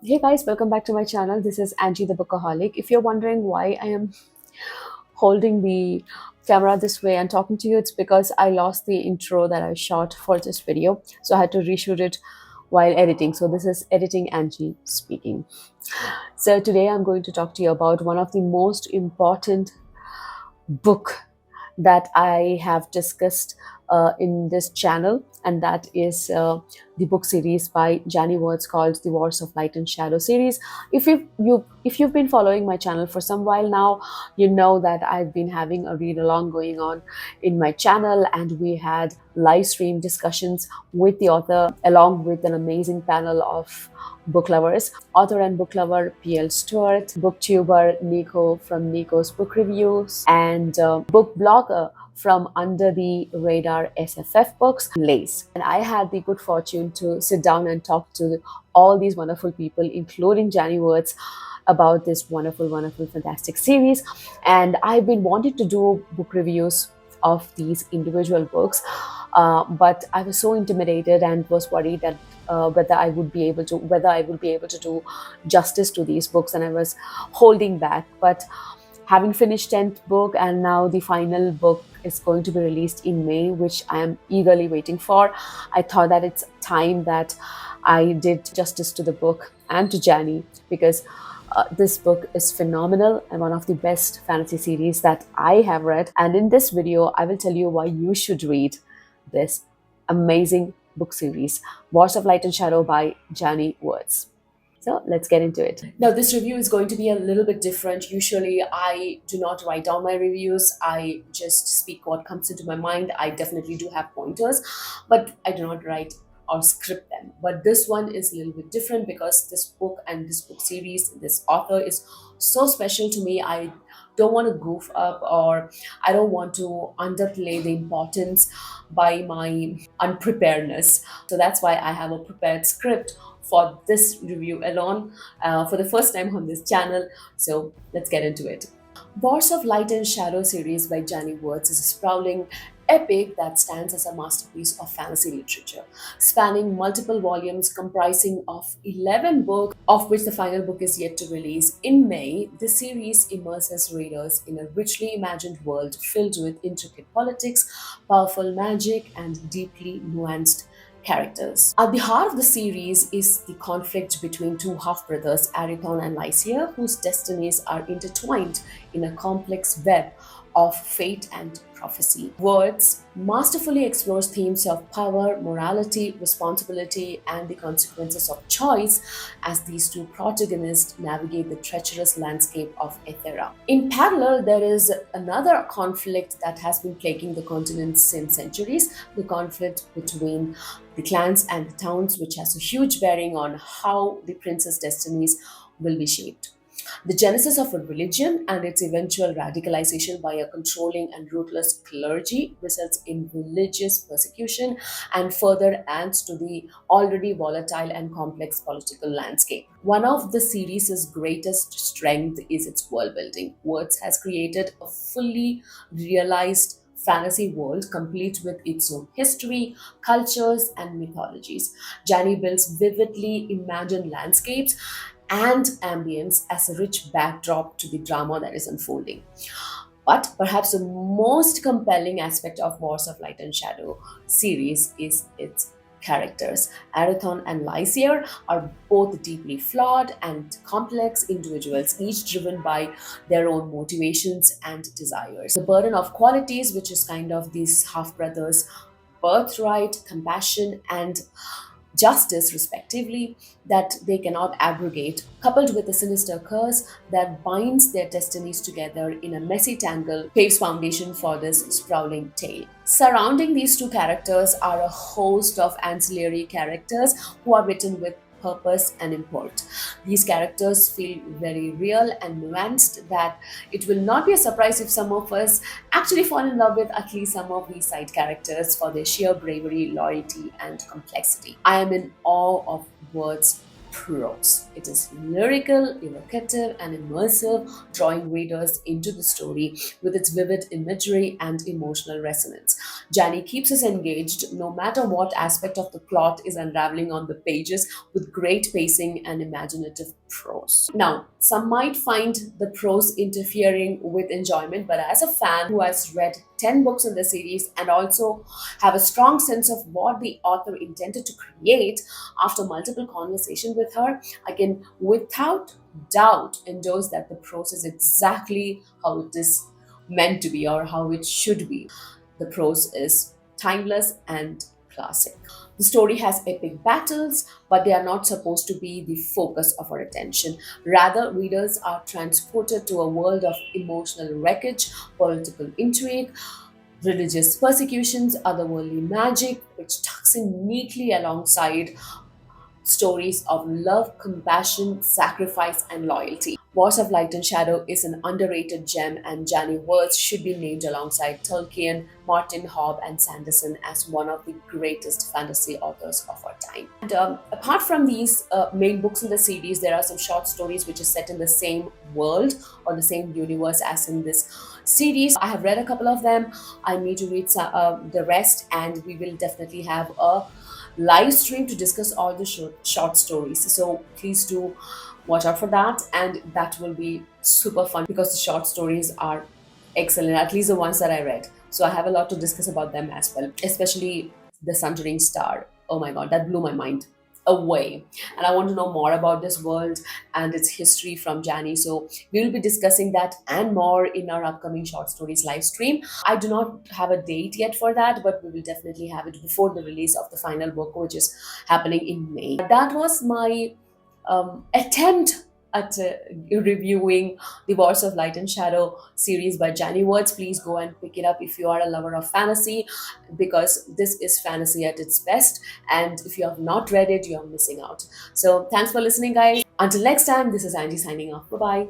Hey guys, welcome back to my channel. This is Angie the Bookaholic. If you're wondering why I am holding the camera this way and talking to you, it's because I lost the intro that I shot for this video. So I had to reshoot it while editing. So this is editing Angie speaking. So today I'm going to talk to you about one of the most important book that I have discussed in this channel, and that is the book series by Janny Wurts called the Wars of Light and Shadow series. If you've been following my channel for some while now, you know that I've been having a read along going on in my channel, and we had live stream discussions with the author along with an amazing panel of book lovers, author and book lover PL Stewart, booktuber Nico from Nico's Book Reviews, and book blogger from Under the Radar SFF Books, Lace. And I had the good fortune to sit down and talk to all these wonderful people, including Janny Wurts, about this wonderful, fantastic series. And I've been wanting to do book reviews of these individual books, but I was so intimidated and was worried that whether I would be able to do justice to these books, and I was holding back. But having finished 10th book, and now the final book is going to be released in May, which I am eagerly waiting for, I thought that it's time that I did justice to the book and to Janny, because this book is phenomenal and one of the best fantasy series that I have read. And in this video, I will tell you why you should read this amazing book series, Wars of Light and Shadow by Janny Wurts. So let's get into it. Now, this review is going to be a little bit different. Usually, I do not write down my reviews. I just speak what comes into my mind. I definitely do have pointers, but I do not write or script them. But this one is a little bit different because this book and this book series, this author is so special to me. I don't want to goof up, or I don't want to underplay the importance by my unpreparedness. So that's why I have a prepared script for this review alone, for the first time on this channel. So let's get into it. Wars of Light and Shadow series by Janny Wurts is a sprawling epic that stands as a masterpiece of fantasy literature, spanning multiple volumes comprising of 11 books, of which the final book is yet to release in May. This series immerses readers in a richly imagined world filled with intricate politics, powerful magic, and deeply nuanced characters. At the heart of the series is the conflict between two half-brothers, Arithon and Lycia, whose destinies are intertwined in a complex web of fate and prophecy. Words masterfully explores themes of power, morality, responsibility, and the consequences of choice as these two protagonists navigate the treacherous landscape of Ethera. In parallel, there is another conflict that has been plaguing the continent since centuries, the conflict between the clans and the towns, which has a huge bearing on how the prince's destinies will be shaped. The genesis of a religion and its eventual radicalization by a controlling and ruthless clergy results in religious persecution and further adds to the already volatile and complex political landscape. One of the series' greatest strength is its world building. Wurts has created a fully realized fantasy world complete with its own history, cultures, and mythologies. Janny builds vividly imagined landscapes and ambience as a rich backdrop to the drama that is unfolding. But perhaps the most compelling aspect of Wars of Light and Shadow series is its characters. Arithon and Lycia are both deeply flawed and complex individuals, each driven by their own motivations and desires. The burden of qualities, which is kind of these half brothers' birthright, compassion, and justice, respectively, that they cannot abrogate, coupled with a sinister curse that binds their destinies together in a messy tangle, paves foundation for this sprawling tale. Surrounding these two characters are a host of ancillary characters who are written with purpose and import. These characters feel very real and nuanced, that it will not be a surprise if some of us actually fall in love with at least some of these side characters for their sheer bravery, loyalty, and complexity. I am in awe of Wurts' prose. It is lyrical, evocative, and immersive, drawing readers into the story with its vivid imagery and emotional resonance. Janny keeps us engaged no matter what aspect of the plot is unraveling on the pages with great pacing and imaginative prose. Now, some might find the prose interfering with enjoyment, but as a fan who has read 10 books in the series and also have a strong sense of what the author intended to create after multiple conversations with her, I can without doubt endorse that the prose is exactly how it is meant to be or how it should be. The prose is timeless and classic. The story has epic battles, but they are not supposed to be the focus of our attention. Rather, readers are transported to a world of emotional wreckage, political intrigue, religious persecutions, otherworldly magic, which tucks in neatly alongside stories of love, compassion, sacrifice, and loyalty. Wars of Light and Shadow is an underrated gem, and Janny Wurts should be named alongside Tolkien, Martin, Hobb, and Sanderson as one of the greatest fantasy authors of our time. And apart from these main books in the series, there are some short stories which are set in the same world or the same universe as in this series. I have read a couple of them. I need to read the rest, and we will definitely have a live stream to discuss all the short stories. So please do watch out for that, and that will be super fun because the short stories are excellent, at least the ones that I read. So I have a lot to discuss about them as well, especially the Sundering Star. Oh my god, that blew my mind away. And I want to know more about this world and its history from Janny. So we will be discussing that and more in our upcoming short stories live stream. I do not have a date yet for that, but we will definitely have it before the release of the final book, which is happening in May. That was my attempt at reviewing the Wars of Light and Shadow series by Janny Wurts. Please go and pick it up if you are a lover of fantasy, because this is fantasy at its best. And if you have not read it, you are missing out. So thanks for listening, guys. Until next time, this is Angie signing off. Bye bye.